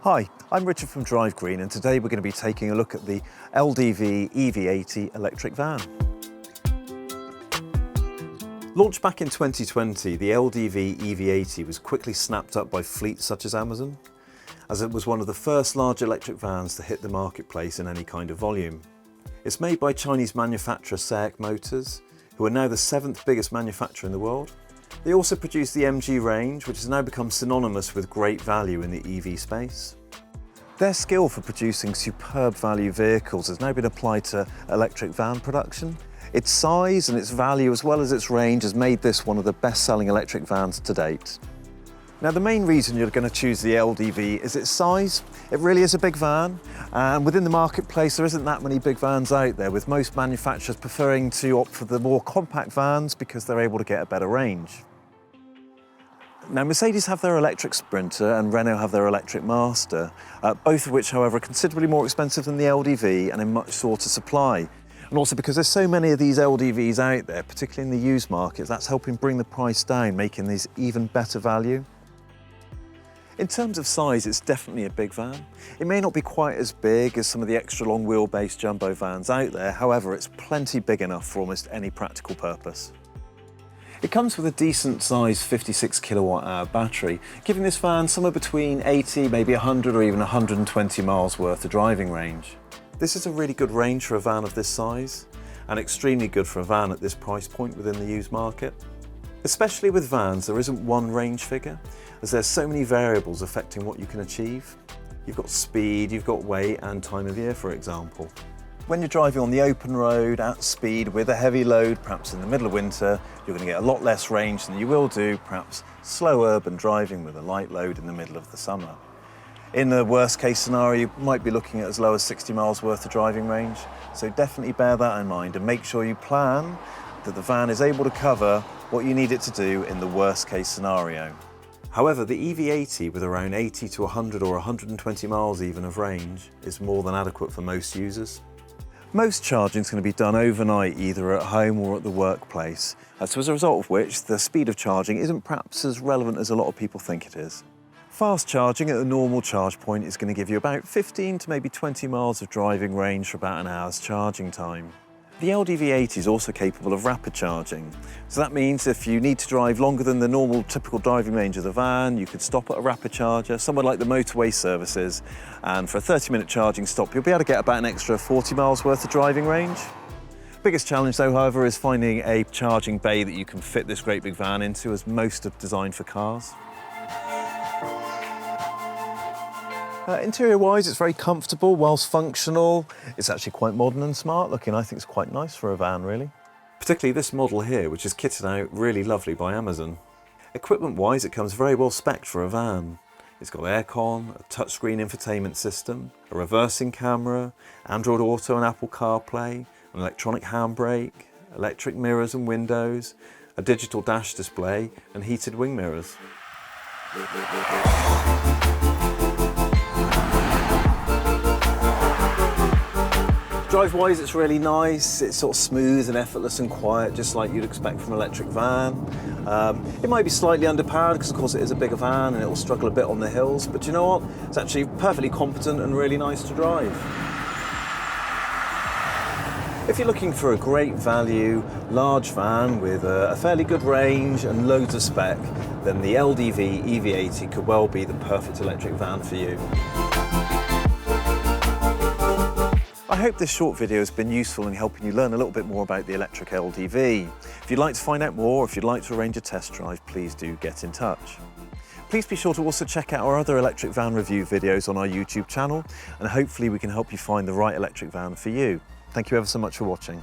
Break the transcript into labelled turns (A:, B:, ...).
A: Hi, I'm Richard from Drive Green, and today we're going to be taking a look at the LDV EV80 electric van. Launched back in 2020, the LDV EV80 was quickly snapped up by fleets such as Amazon, as it was one of the first large electric vans to hit the marketplace in any kind of volume. It's made by Chinese manufacturer SAIC Motors, who are now the 7th biggest manufacturer in the world. They also produce the MG range, which has now become synonymous with great value in the EV space. Their skill for producing superb value vehicles has now been applied to electric van production. Its size and its value, as well as its range, has made this one of the best-selling electric vans to date. Now, the main reason you're going to choose the LDV is its size. It really is a big van, and within the marketplace there isn't that many big vans out there, with most manufacturers preferring to opt for the more compact vans because they're able to get a better range. Now, Mercedes have their electric Sprinter and Renault have their electric Master, both of which, however, are considerably more expensive than the LDV and in much shorter supply. And also because there's so many of these LDVs out there, particularly in the used markets, that's helping bring the price down, making these even better value. In terms of size, it's definitely a big van. It may not be quite as big as some of the extra long wheelbase jumbo vans out there, however, it's plenty big enough for almost any practical purpose. It comes with a decent sized 56 kilowatt hour battery, giving this van somewhere between 80, maybe 100 or even 120 miles worth of driving range. This is a really good range for a van of this size, and extremely good for a van at this price point within the used market. Especially with vans, there isn't one range figure, as there's so many variables affecting what you can achieve. You've got speed, you've got weight and time of year, for example. When you're driving on the open road at speed with a heavy load, perhaps in the middle of winter, you're going to get a lot less range than you will do perhaps slow urban driving with a light load in the middle of the summer. In the worst case scenario, you might be looking at as low as 60 miles worth of driving range, so definitely bear that in mind and make sure you plan that the van is able to cover what you need it to do in the worst case scenario. However, the EV80 with around 80 to 100 or 120 miles even of range is more than adequate for most users. Most charging is going to be done overnight, either at home or at the workplace, so as a result of which the speed of charging isn't perhaps as relevant as a lot of people think it is. Fast charging at a normal charge point is going to give you about 15 to maybe 20 miles of driving range for about an hour's charging time. The LDV80 is also capable of rapid charging, so that means if you need to drive longer than the normal typical driving range of the van, you could stop at a rapid charger, somewhere like the motorway services, and for a 30-minute charging stop you'll be able to get about an extra 40 miles worth of driving range. Biggest challenge though, however, is finding a charging bay that you can fit this great big van into, as most are designed for cars. Interior-wise, it's very comfortable, whilst functional. It's actually quite modern and smart looking. I think it's quite nice for a van, really. Particularly this model here, which is kitted out really lovely by Amazon. Equipment-wise, it comes very well spec'd for a van. It's got aircon, a touchscreen infotainment system, a reversing camera, Android Auto and Apple CarPlay, an electronic handbrake, electric mirrors and windows, a digital dash display, and heated wing mirrors. Drive-wise, it's really nice. It's sort of smooth and effortless and quiet, just like you'd expect from an electric van. It might be slightly underpowered because, of course, it is a bigger van and it will struggle a bit on the hills, but you know what? It's actually perfectly competent and really nice to drive. If you're looking for a great value, large van with a fairly good range and loads of spec, then the LDV EV80 could well be the perfect electric van for you. I hope this short video has been useful in helping you learn a little bit more about the electric LDV. If you'd like to find out more, or if you'd like to arrange a test drive, please do get in touch. Please be sure to also check out our other electric van review videos on our YouTube channel, and hopefully we can help you find the right electric van for you. Thank you ever so much for watching.